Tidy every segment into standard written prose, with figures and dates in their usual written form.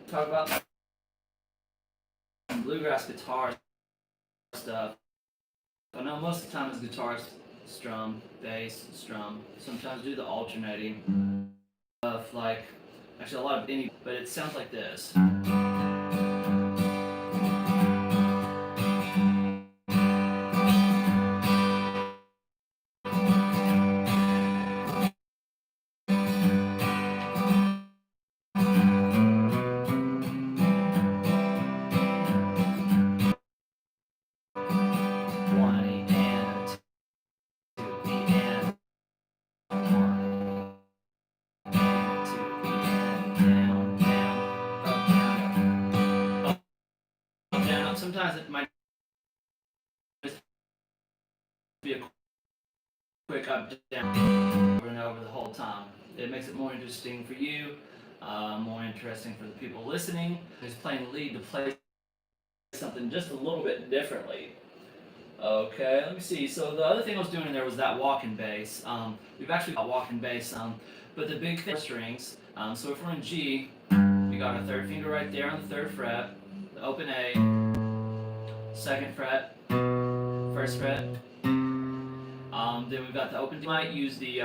talk about bluegrass guitar stuff. I know most of the time it's guitar, strum, bass, strum. Sometimes do the alternating of like, actually a lot of any, but it sounds like this. Sometimes it might just be a quick up down over and over the whole time. It makes it more interesting for you, more interesting for the people listening. Who's playing the lead to play something just a little bit differently. Okay, let me see. So the other thing I was doing in there was that walking bass. We've actually got walking bass, but the big thing strings. So if we're in G, we got our third finger right there on the third fret, the open A, second fret, first fret. Then we've got the open D. Might use the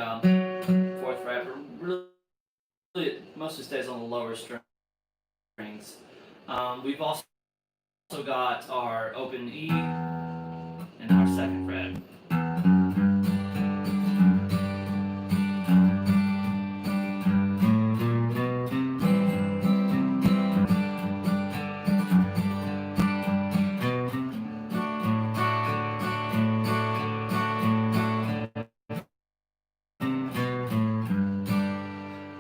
fourth fret, but really it mostly stays on the lower strings. We've also got our open E and our second fret.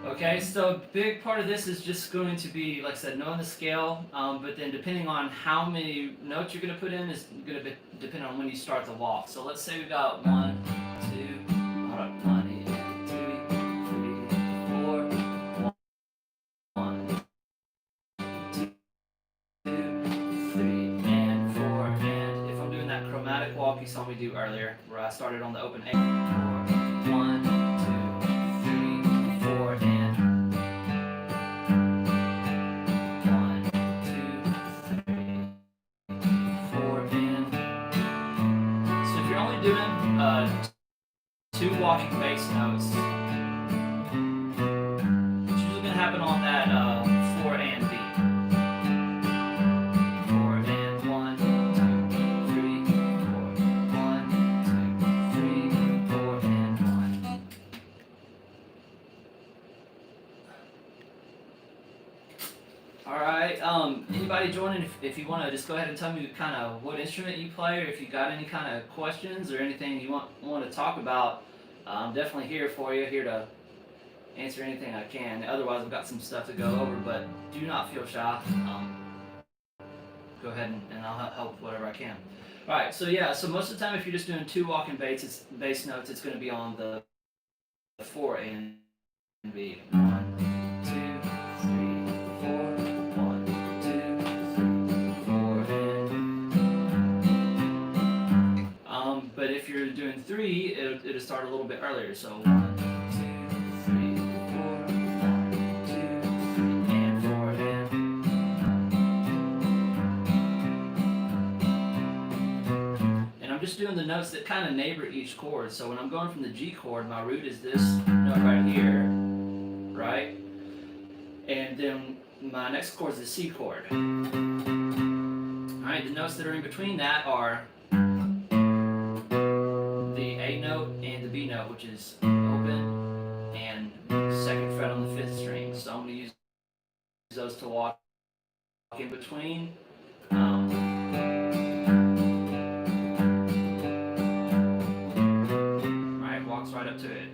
Okay, so a big part of this is just going to be, like I said, knowing the scale, but then depending on how many notes you're going to put in is going to depend on when you start the walk. So let's say we got 1, 2, hold on, 1, 2, 3, 4, 1, 2, 3, and 4, and if I'm doing that chromatic walk you saw me do earlier, where I started on the open A, 4, 1, 2, 3, 4, and 1, 2, 3, 4, and so if you're only doing 2 walking bass notes, it's usually going to happen on that 4 and B. 4 and 1, 2, 3, 4, 1, 2, 3, 4, and 1. Alright, anybody joining, if you want to just go ahead and tell me kind of what instrument you play, or if you got any kind of questions or anything you want to talk about, I'm definitely here for you, here to answer anything I can. Otherwise, I've got some stuff to go over, but do not feel shy. Go ahead and I'll help whatever I can. Alright, so yeah, so most of the time if you're just doing 2 walking bass notes, it's going to be on the 4 and B. 1, 2, 3, 4, 1, 2, 3, 4, and but if you're doing 3, it'll start a little bit earlier. So 1, 2, 3, 4, 1, 2, 3, and 4, and I'm just doing the notes that kind of neighbor each chord. So when I'm going from the G chord, my root is this note right here, right? And then my next chord is the C chord. Alright, the notes that are in between that are the A note and the B note, which is open and second fret on the 5th string. So I'm going to use those to walk in between. Alright, walks right up to it.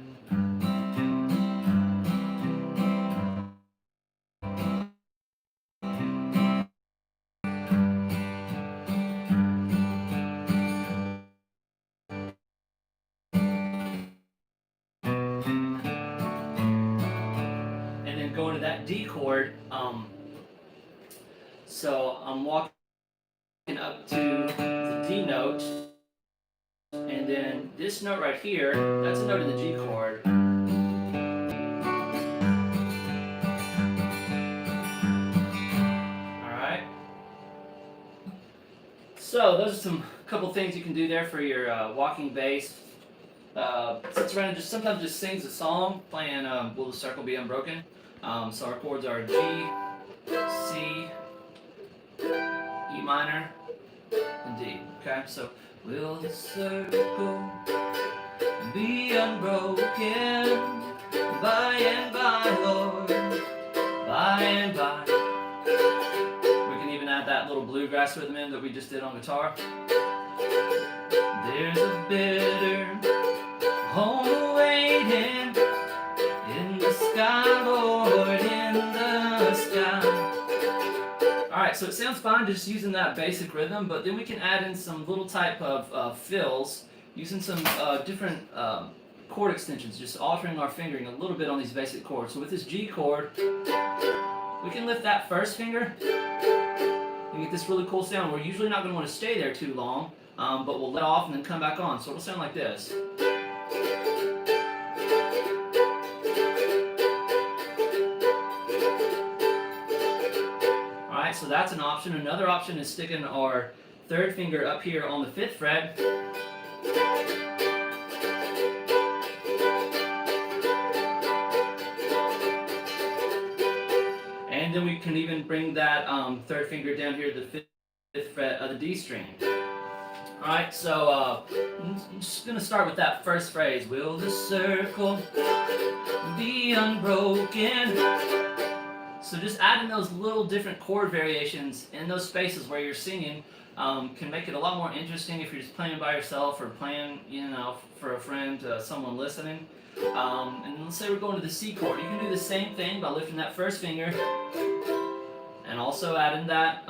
And then going to that D chord, so I'm walking up to the D note, and then this note right here, that's a note in the G chord. So those are some couple things you can do there for your walking bass. Sits around and just sometimes just sings a song playing Will the Circle Be Unbroken. So our chords are G, C, E minor, and D. Okay, so will the circle be unbroken by and by, Lord, by and by. We can even add that little bluegrass rhythm in that we just did on guitar. There's a bitter home awaiting in the sky, Lord, in the sky. Alright, so it sounds fine just using that basic rhythm, but then we can add in some little type of fills using some different chord extensions, just altering our fingering a little bit on these basic chords. So with this G chord, we can lift that first finger and get this really cool sound. We're usually not going to want to stay there too long, but we'll let off and then come back on. So it'll sound like this. Alright, so that's an option. Another option is sticking our third finger up here on the 5th fret. And then we can even bring that third finger down here to the 5th fret of the D string. Alright, so I'm just going to start with that first phrase. Will the circle be unbroken? So just adding those little different chord variations in those spaces where you're singing can make it a lot more interesting if you're just playing by yourself or playing, you know, for a friend, someone listening. And let's say we're going to the C chord. You can do the same thing by lifting that first finger and also adding that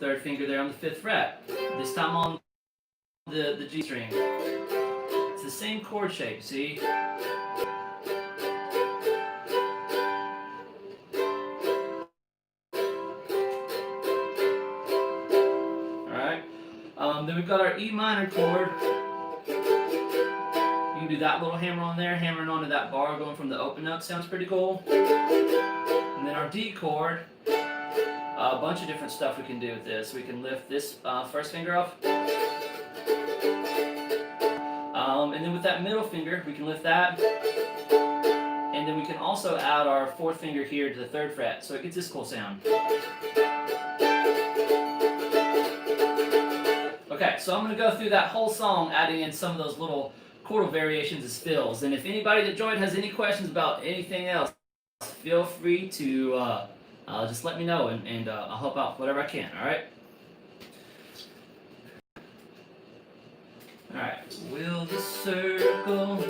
third finger there on the 5th fret. This time on the G string. It's the same chord shape, see? Then we've got our E minor chord. You can do that little hammer on there, hammering onto that bar going from the open note. Sounds pretty cool. And then our D chord. A bunch of different stuff we can do with this. We can lift this first finger up. And then with that middle finger, we can lift that. And then we can also add our 4th finger here to the 3rd fret. So it gets this cool sound. Okay, so I'm going to go through that whole song, adding in some of those little chordal variations as fills. And if anybody that joined has any questions about anything else, feel free to just let me know, and I'll help out whatever I can, alright? Alright, will the circle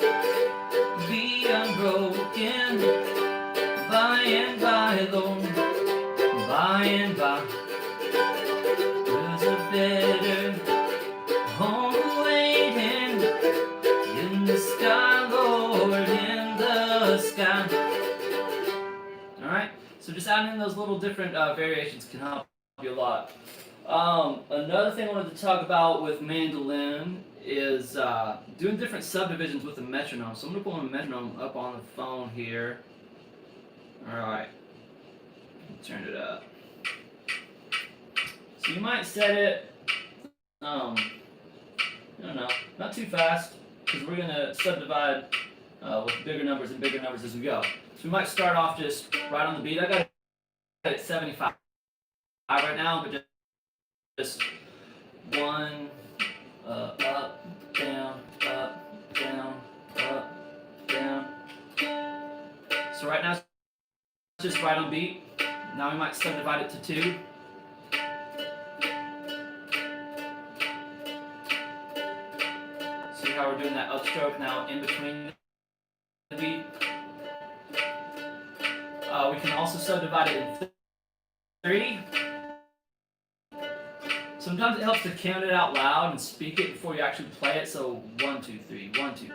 be unbroken by and by, Lord, by and by? There's a better home waiting in the sky, Lord, in the sky. Alright, so just adding in those little different variations can help you a lot. Another thing I wanted to talk about with mandolin is doing different subdivisions with the metronome. So I'm going to pull my metronome up on the phone here. Alright, turn it up. So you might set it, I don't know, not too fast, because we're going to subdivide with bigger numbers and bigger numbers as we go. So we might start off just right on the beat. I got it at 75 right now, but just 1, up, down, up, down, up, down. So right now it's just right on beat. Now we might subdivide it to 2. See how we're doing that upstroke now in between the beat. We can also subdivide it in 3. Sometimes it helps to count it out loud and speak it before you actually play it. So 1, 2, 3, 1, 2.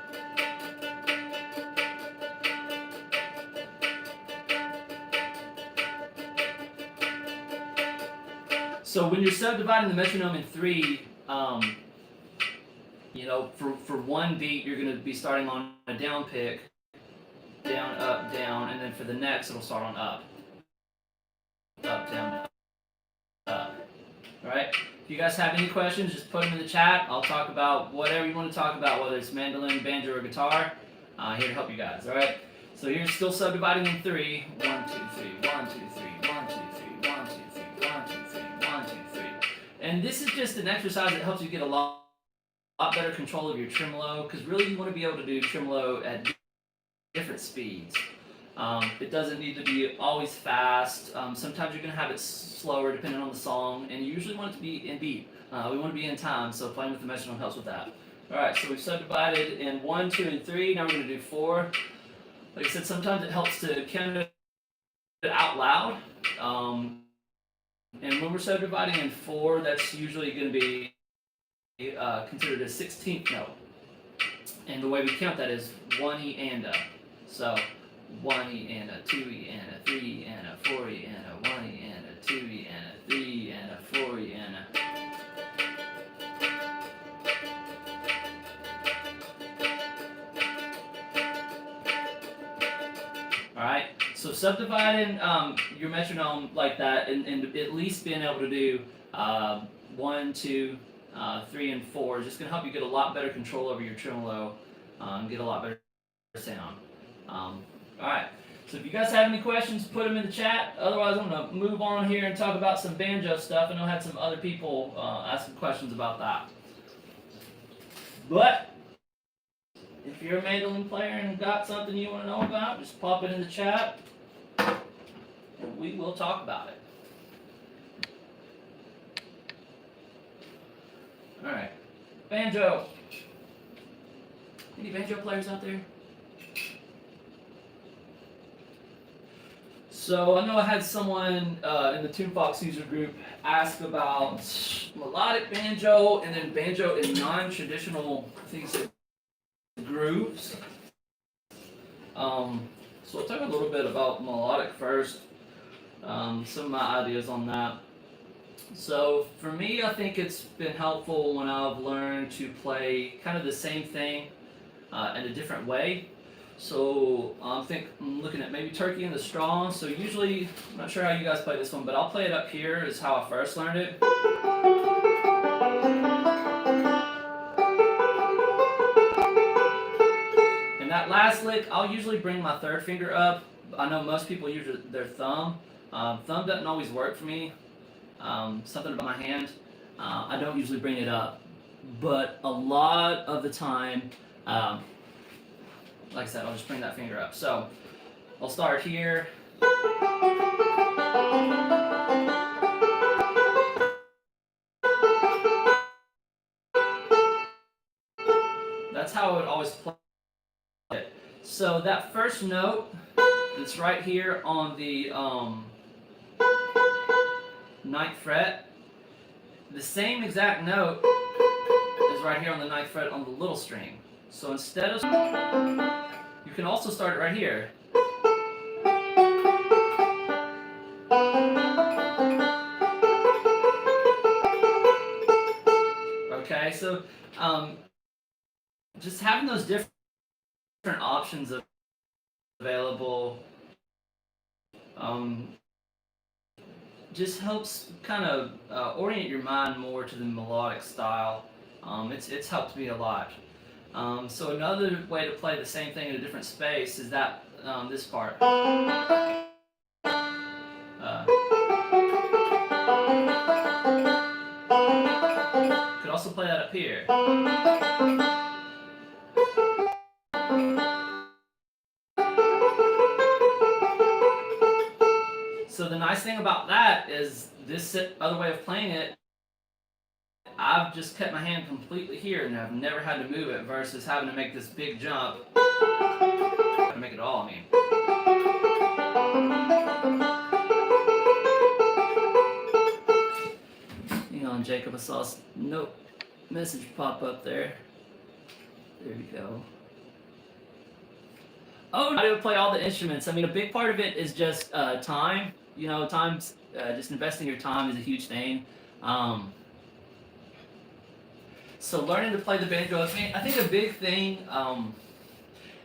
So when you're subdividing the metronome in 3, you know, for one beat, you're going to be starting on a down pick, down, up, down, and then for the next, it'll start on up, down, up. All right. If you guys have any questions, just put them in the chat. I'll talk about whatever you want to talk about, whether it's mandolin, banjo, or guitar. Here to help you guys. All right. So here's still subdividing in 3. 1, 2, 3. 1, 2, 3. 1, 2, 3. 1, 2, 3. 1, 2, 3. 1, 2, 3. 1, 2, 3. And this is just an exercise that helps you get a lot better control of your tremolo, because really you want to be able to do tremolo at different speeds. It doesn't need to be always fast. Sometimes you're going to have it slower depending on the song, and you usually want it to be in beat. We want to be in time, so playing with the metronome helps with that. Alright, so we've subdivided in 1, 2, and 3. Now we're going to do 4. Like I said, sometimes it helps to count it out loud. And when we're subdividing in 4, that's usually going to be considered a 16th note. And the way we count that is 1E and a. So 1E and a, 2E and a, 3E and a, 4E and a, 1E and a, 2E and a, 3E and a, 4E and a. Alright, so subdividing your metronome like that and at least being able to do 1, 2, 3, and 4 is just going to help you get a lot better control over your tremolo and get a lot better sound. Alright, so if you guys have any questions, put them in the chat. Otherwise, I'm going to move on here and talk about some banjo stuff. I know I had some other people ask some questions about that. But if you're a mandolin player and got something you want to know about, just pop it in the chat and we will talk about it. Alright, banjo. Any banjo players out there? So I know I had someone in the TuneFox user group ask about melodic banjo and then banjo in non-traditional things like grooves. So I'll talk a little bit about melodic first. Some of my ideas on that. So for me, I think it's been helpful when I've learned to play kind of the same thing in a different way. So I'm looking at maybe Turkey in the Straw. So usually, I'm not sure how you guys play this one, but I'll play it up here is how I first learned it. And that last lick, I'll usually bring my third finger up. I know most people use their thumb. Thumb doesn't always work for me. Something about my hand. I don't usually bring it up. But a lot of the time, like I said, I'll just bring that finger up. So I'll start here. That's how I would always play it. So that first note that's right here on the 9th fret, the same exact note is right here on the 9th fret on the little string. So instead of, you can also start it right here. Okay, so just having those different options available just helps kind of orient your mind more to the melodic style. It's helped me a lot. So another way to play the same thing in a different space is that this part. Could also play that up here. So the nice thing about that is this other way of playing it, I've just kept my hand completely here and I've never had to move it versus having to make this big jump. To make it all, I mean. Hang on, Jacob, I saw a message pop up there. There we go. Oh, I do play all the instruments. I mean, a big part of it is just time. You know, just investing your time is a huge thing. So learning to play the banjo, I think a big thing,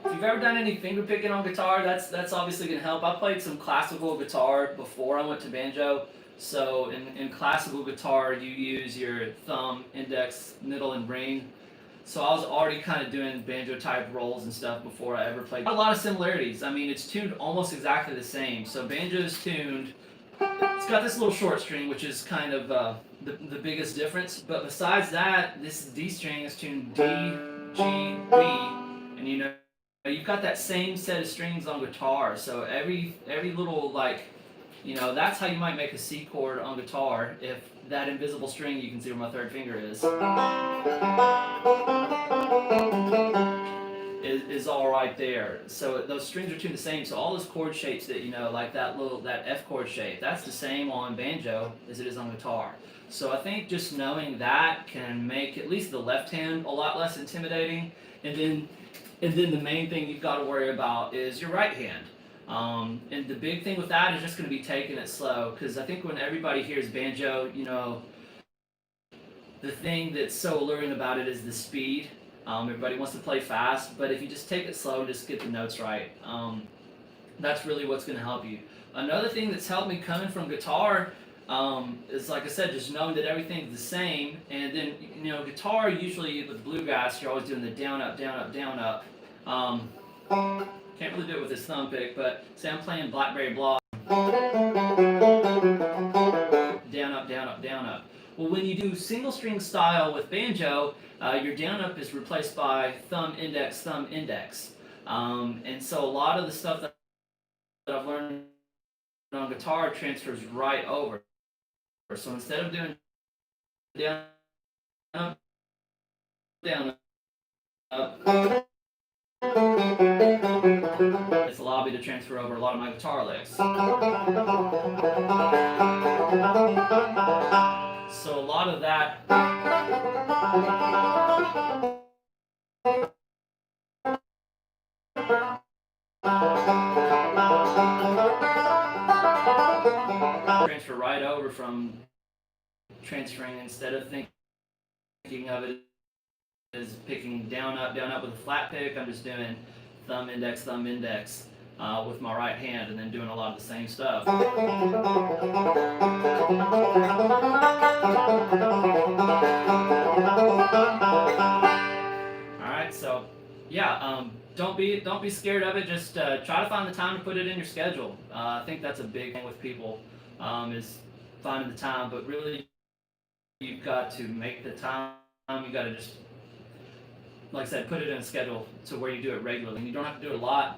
if you've ever done any finger picking on guitar, that's obviously going to help. I played some classical guitar before I went to banjo, So in classical guitar, you use your thumb, index, middle, and ring. So I was already kind of doing banjo type rolls and stuff before I ever played. A lot of similarities. I mean, it's tuned almost exactly the same. So banjo is tuned. It's got this little short string, which is kind of the biggest difference. But besides that, this D string is tuned D, G, B, and you know you've got that same set of strings on guitar. So every little like, you know, that's how you might make a C chord on guitar if that invisible string, you can see where my third finger is all right there. So those strings are tuned the same. So all those chord shapes that you know, like that F chord shape, that's the same on banjo as it is on guitar. So I think just knowing that can make at least the left hand a lot less intimidating. And then the main thing you've got to worry about is your right hand. And the big thing with that is just going to be taking it slow, because I think when everybody hears banjo, you know, the thing that's so alluring about it is the speed. Everybody wants to play fast, but if you just take it slow and just get the notes right, that's really what's going to help you. Another thing that's helped me coming from guitar is, like I said, just knowing that everything's the same. And then, you know, guitar, usually with bluegrass, you're always doing the down, up, down, up, down, up. Can't really do it with this thumb pick, but say I'm playing Blackberry Blog. Down, up, down, up, down, up. Well, when you do single string style with banjo, your down, up is replaced by thumb, index, thumb, index. And so a lot of the stuff that I've learned on guitar transfers right over. So instead of doing down, up, down, up, it's allowed me to transfer over a lot of my guitar licks. So a lot of that transfer right over from transferring, instead of thinking of it as picking down up with a flat pick, I'm just doing thumb, index with my right hand, and then doing a lot of the same stuff. Alright, so yeah, don't be scared of it. Just try to find the time to put it in your schedule. I think that's a big thing with people, is finding the time, but really you've got to make the time. You got to just, like I said, put it in a schedule to where you do it regularly. And you don't have to do it a lot.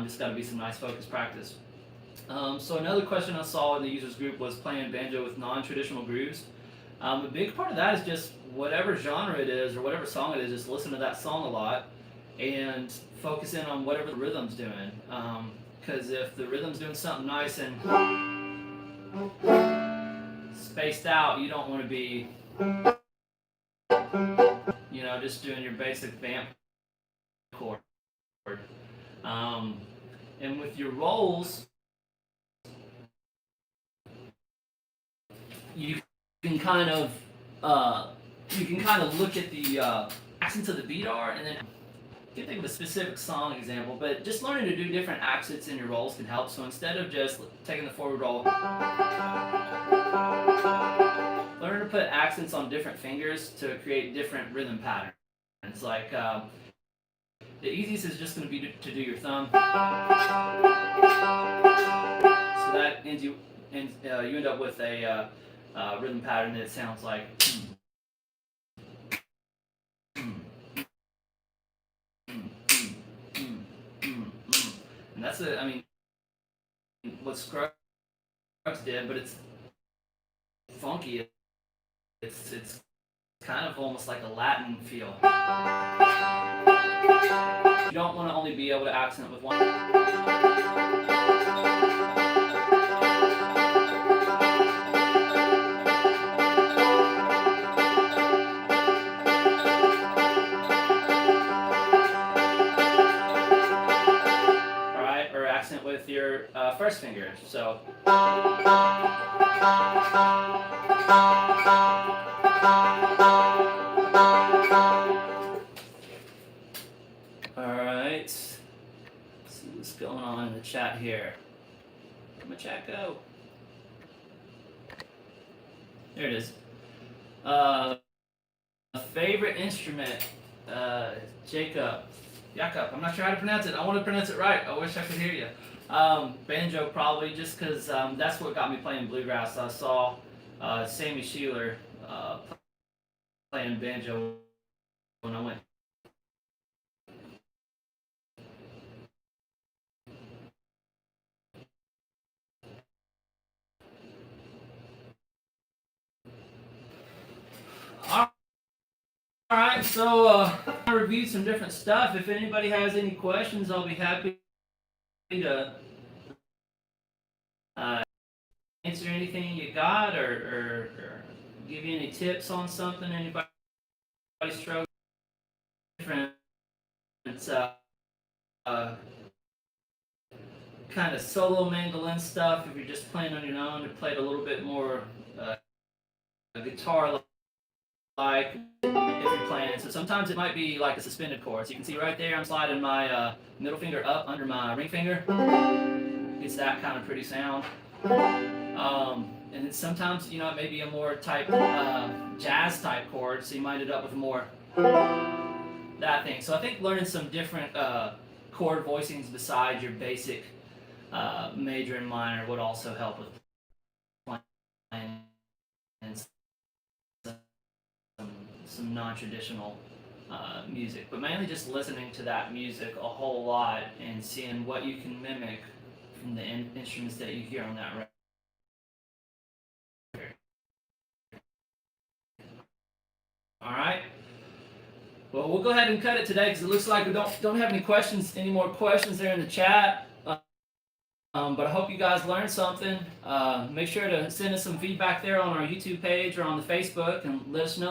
Just got to be some nice focused practice. So another question I saw in the users group was playing banjo with non-traditional grooves. A big part of that is just whatever genre it is or whatever song it is, just listen to that song a lot and focus in on whatever the rhythm's doing. Because if the rhythm's doing something nice and spaced out, you don't want to be, you know, just doing your basic vamp chord. And with your rolls, you can kind of look at the accents of the beat are, and then you can think of a specific song example. But just learning to do different accents in your rolls can help. So instead of just taking the forward roll, learn to put accents on different fingers to create different rhythm patterns. Like the easiest is just going to be to do your thumb. So that ends you end up with a rhythm pattern that sounds like. And that's it. I mean, what Scruggs did, but it's funky. It's kind of almost like a Latin feel. You don't want to only be able to accent with one. Alright, or accent with your first finger. So. Alright, let's see what's going on in the chat here. Where'd my chat go? There it is. Favorite instrument, Jacob. I'm not sure how to pronounce it. I want to pronounce it right. I wish I could hear you. Banjo probably, just because that's what got me playing bluegrass. I saw Sammy Sheeler playing banjo when I went. All right, so I reviewed some different stuff. If anybody has any questions, I'll be happy to answer anything you got, or give you any tips on something. Anybody struggle different kind of solo mandolin stuff. If you're just playing on your own, to play it a little bit more guitar like if you're playing. So sometimes it might be like a suspended chord. So you can see right there, I'm sliding my middle finger up under my ring finger. It's that kind of pretty sound. And then sometimes, it may be a more type jazz type chord, so you might end up with more that thing. So I think learning some different chord voicings besides your basic major and minor would also help with playing and some non-traditional music, but mainly just listening to that music a whole lot and seeing what you can mimic from the instruments that you hear on that record. All right. Well, we'll go ahead and cut it today because it looks like we don't have any more questions there in the chat. But I hope you guys learned something. Make sure to send us some feedback there on our YouTube page or on the Facebook and let us know